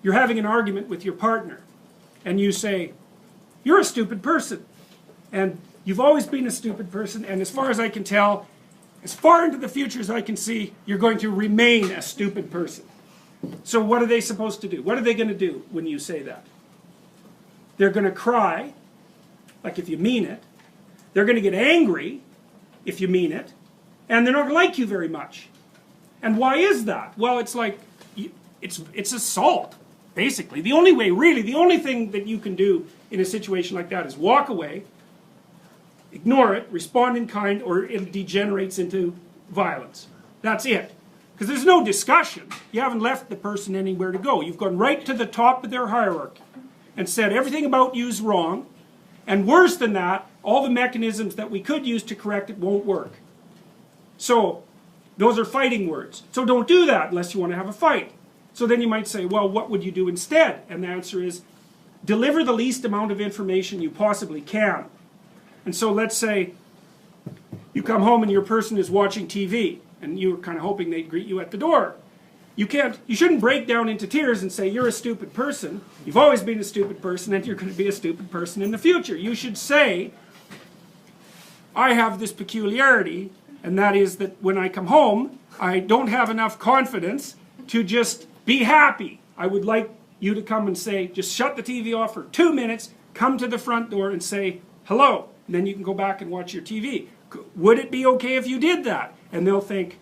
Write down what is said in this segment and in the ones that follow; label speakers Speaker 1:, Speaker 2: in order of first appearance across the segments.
Speaker 1: you're having an argument with your partner, and you say, you're a stupid person, and you've always been a stupid person, and as far as I can tell, as far into the future as I can see, you're going to remain a stupid person. So what are they supposed to do? What are they going to do when you say that? They're going to cry, like if you mean it. They're going to get angry, if you mean it. And they're not going to like you very much. And why is that? Well, it's like, it's assault, basically. The only way, really, the only thing that you can do in a situation like that is walk away, ignore it, respond in kind, or it degenerates into violence. That's it. Because there's no discussion. You haven't left the person anywhere to go. You've gone right to the top of their hierarchy and said everything about you is wrong. And worse than that, all the mechanisms that we could use to correct it won't work. So, those are fighting words. So don't do that unless you want to have a fight. So then you might say, well, what would you do instead? And the answer is, deliver the least amount of information you possibly can. And so let's say you come home and your person is watching TV, and you're kind of hoping they'd greet you at the door. You shouldn't break down into tears and say, you're a stupid person, you've always been a stupid person, and you're going to be a stupid person in the future. You should say, I have this peculiarity, and that is that when I come home, I don't have enough confidence to just be happy. I would like you to come and say, just shut the TV off for 2 minutes, come to the front door and say, hello, and then you can go back and watch your TV. Would it be okay if you did that? And they'll think,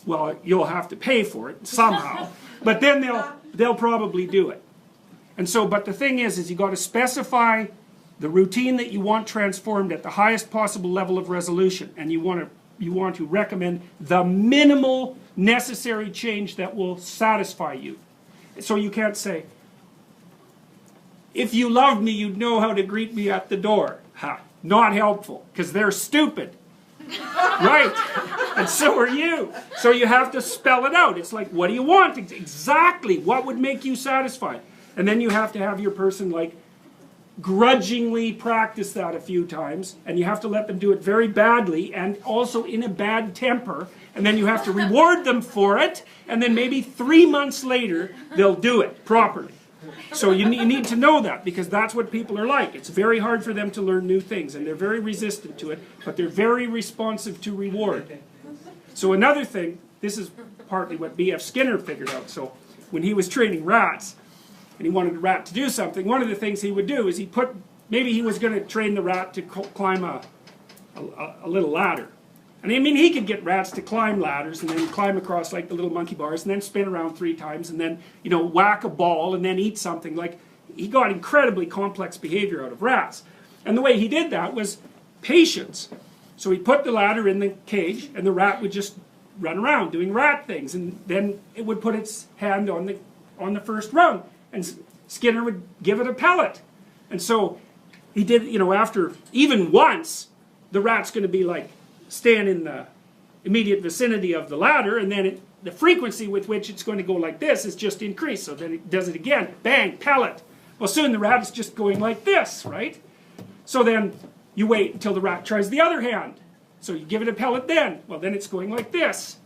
Speaker 1: well, you'll have to pay for it somehow. But then they'll probably do it. And so, but the thing is you got to specify the routine that you want transformed at the highest possible level of resolution. And you want to recommend the minimal necessary change that will satisfy you. So you can't say, if you loved me, you'd know how to greet me at the door. Ha, not helpful, because they're stupid. Right, and so are you. So you have to spell it out. It's like, what do you want? Exactly, what would make you satisfied? And then you have to have your person like grudgingly practice that a few times, and you have to let them do it very badly and also in a bad temper, and then you have to reward them for it, and then maybe 3 months later they'll do it properly. So you need to know that, because that's what people are like. It's very hard for them to learn new things, and they're very resistant to it, but they're very responsive to reward. So another thing, this is partly what B.F. Skinner figured out. So when he was training rats, and he wanted the rat to do something, one of the things he would do is maybe he was going to train the rat to climb a little ladder. And I mean, he could get rats to climb ladders and then climb across like the little monkey bars and then spin around 3 times and then, you know, whack a ball and then eat something. Like, he got incredibly complex behavior out of rats. And the way he did that was patience. So he put the ladder in the cage and the rat would just run around doing rat things, and then it would put its hand on the first rung, and Skinner would give it a pellet. And so he did, you know, after even once, the rat's going to be like, stand in the immediate vicinity of the ladder, and then the frequency with which it's going to go like this is just increased. So then it does it again, bang, pellet. Well, soon the rat is just going like this, right? So then you wait until the rat tries the other hand. So you give it a pellet then. Well, then it's going like this.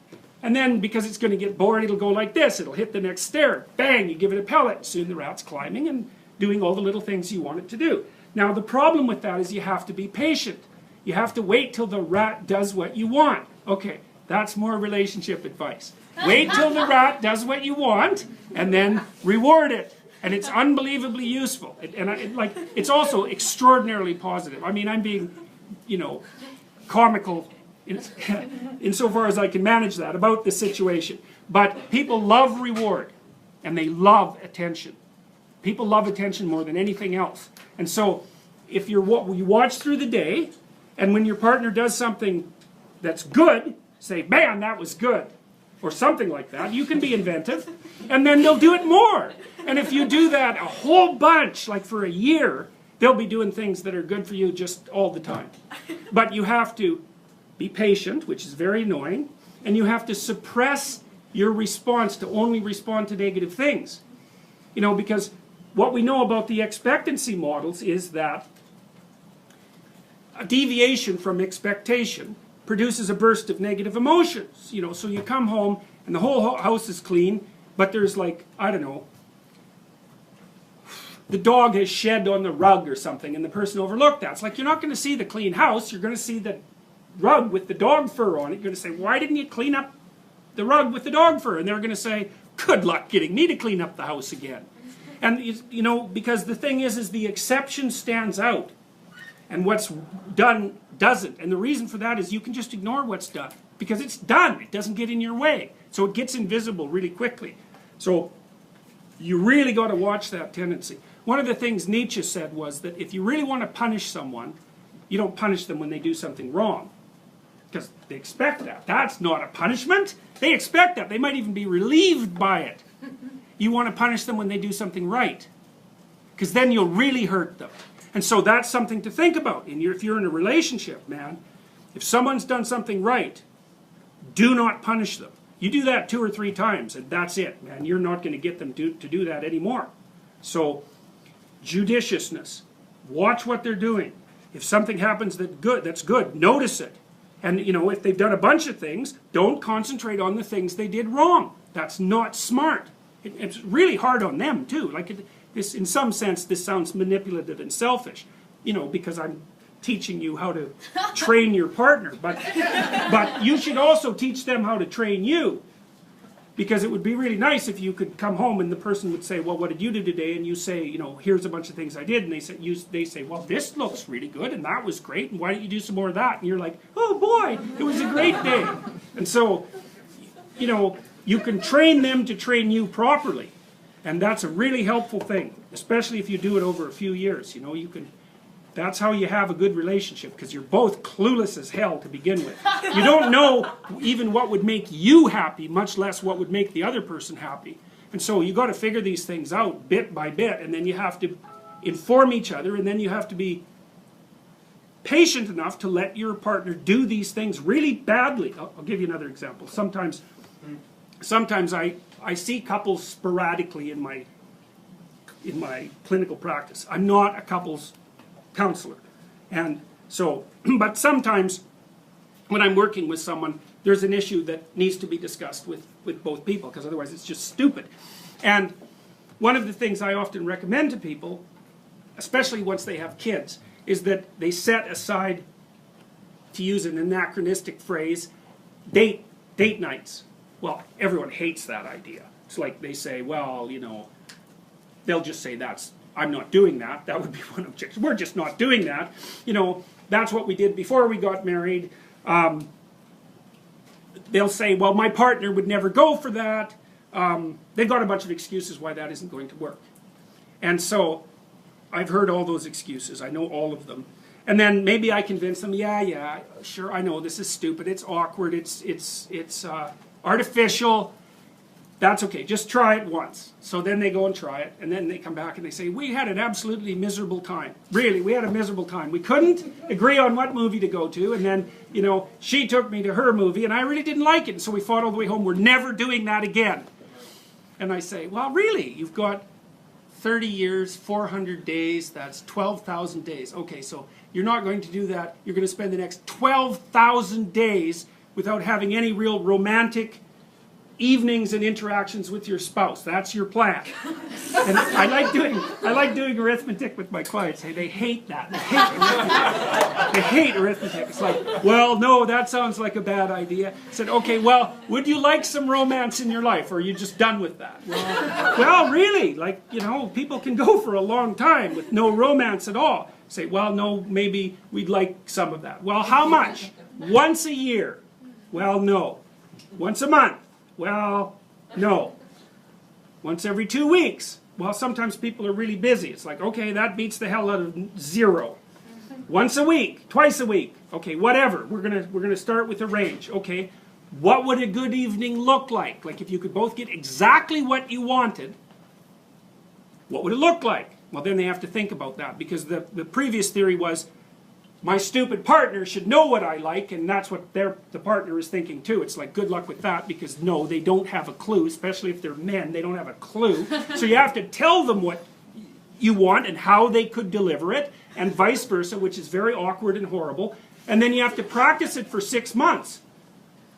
Speaker 1: And then, because it's going to get bored, it'll go like this. It'll hit the next stair. Bang, you give it a pellet. Soon the rat's climbing and doing all the little things you want it to do. Now, the problem with that is you have to be patient. You have to wait till the rat does what you want. Okay, that's more relationship advice. Wait till the rat does what you want, and then reward it. And it's unbelievably useful. It's also extraordinarily positive. I mean, I'm being, you know, comical insofar as I can manage that about the situation. But people love reward, and they love attention. People love attention more than anything else. And so, if you watch through the day, and when your partner does something that's good, say, man, that was good, or something like that. You can be inventive, and then they'll do it more. And if you do that a whole bunch, like for a year, they'll be doing things that are good for you just all the time. But you have to be patient, which is very annoying, and you have to suppress your response to only respond to negative things. You know, because what we know about the expectancy models is that a deviation from expectation produces a burst of negative emotions. You know, so you come home and the whole house is clean, but there's like, I don't know, the dog has shed on the rug or something and the person overlooked that. It's like, you're not going to see the clean house, you're going to see the rug with the dog fur on it. You're going to say, why didn't you clean up the rug with the dog fur? And they're going to say, good luck getting me to clean up the house again. And, you know, because the thing is the exception stands out. And what's done doesn't. And the reason for that is you can just ignore what's done. Because it's done. It doesn't get in your way. So it gets invisible really quickly. So you really got to watch that tendency. One of the things Nietzsche said was that if you really want to punish someone, you don't punish them when they do something wrong. Because they expect that. That's not a punishment. They expect that. They might even be relieved by it. You want to punish them when they do something right. Because then you'll really hurt them. And so that's something to think about. If you're in a relationship, man, if someone's done something right, do not punish them. You do that 2 or 3 times, and that's it, man. You're not going to get them to do that anymore. So, judiciousness. Watch what they're doing. If something happens that's good, notice it. And, you know, if they've done a bunch of things, don't concentrate on the things they did wrong. That's not smart. It's really hard on them, too. Like, this, in some sense, this sounds manipulative and selfish, you know, because I'm teaching you how to train your partner. But you should also teach them how to train you. Because it would be really nice if you could come home and the person would say, well, what did you do today? And you say, you know, here's a bunch of things I did. And they say, well, this looks really good, and that was great, and why don't you do some more of that? And you're like, oh boy, it was a great day. And so, you know, you can train them to train you properly. And that's a really helpful thing, especially if you do it over a few years. You know, that's how you have a good relationship, because you're both clueless as hell to begin with. You don't know even what would make you happy, much less what would make the other person happy. And so you got to figure these things out bit by bit, and then you have to inform each other, and then you have to be patient enough to let your partner do these things really badly. I'll give you another example. Sometimes I see couples sporadically in my clinical practice. I'm not a couples counselor. And so, but sometimes when I'm working with someone, there's an issue that needs to be discussed with both people, because otherwise it's just stupid. And one of the things I often recommend to people, especially once they have kids, is that they set aside, to use an anachronistic phrase, date nights. Well, everyone hates that idea. It's like they say, well, you know, they'll just say I'm not doing that. That would be one objection. We're just not doing that. You know, that's what we did before we got married. They'll say, well, my partner would never go for that. They've got a bunch of excuses why that isn't going to work. And so I've heard all those excuses. I know all of them. And then maybe I convince them, yeah, sure, I know this is stupid. It's awkward. It's artificial. That's okay, just try it once. So then they go and try it, and then they come back and they say, we had an absolutely miserable time. Really, we had a miserable time. We couldn't agree on what movie to go to, and then, you know, she took me to her movie, and I really didn't like it, and so we fought all the way home. We're never doing that again. And I say, well, really, you've got 30 years, 400 days, that's 12,000 days. Okay, so you're not going to do that. You're going to spend the next 12,000 days without having any real romantic evenings and interactions with your spouse. That's your plan. And I like doing arithmetic with my clients. Hey, they hate that. They hate arithmetic. It's like, well, no, that sounds like a bad idea. I said, okay, well, would you like some romance in your life, or are you just done with that? Well, really, like, you know, people can go for a long time with no romance at all. Say, well, no, maybe we'd like some of that. Well, how much? Once a year? Well, no. Once a month? Well, no. Once every 2 weeks? Well, sometimes people are really busy. It's like, okay, that beats the hell out of 0. Once a week, twice a week. Okay, whatever. We're gonna start with a range. Okay, what would a good evening look like? Like if you could both get exactly what you wanted, what would it look like? Well, then they have to think about that, because the previous theory was, my stupid partner should know what I like, and that's what the partner is thinking too. It's like, good luck with that, because no, they don't have a clue, especially if they're men, they don't have a clue. So you have to tell them what you want and how they could deliver it, and vice versa, which is very awkward and horrible. And then you have to practice it for 6 months.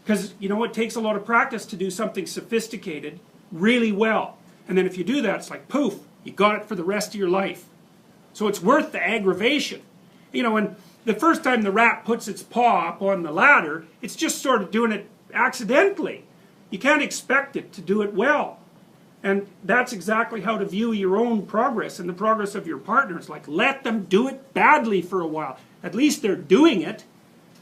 Speaker 1: Because, you know, it takes a lot of practice to do something sophisticated really well. And then if you do that, it's like, poof, You got it for the rest of your life. So it's worth the aggravation. You know, and the first time the rat puts its paw up on the ladder, it's just sort of doing it accidentally. You can't expect it to do it well. And that's exactly how to view your own progress and the progress of your partners. Like, let them do it badly for a while. At least they're doing it.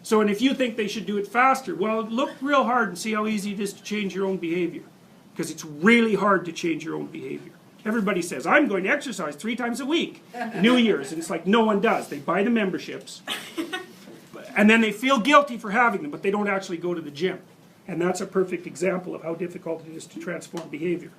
Speaker 1: So, and if you think they should do it faster, well, look real hard and see how easy it is to change your own behavior. Because it's really hard to change your own behavior. Everybody says, I'm going to exercise 3 times a week. New Year's. And it's like, no one does. They buy the memberships. And then they feel guilty for having them, but they don't actually go to the gym. And that's a perfect example of how difficult it is to transform behavior.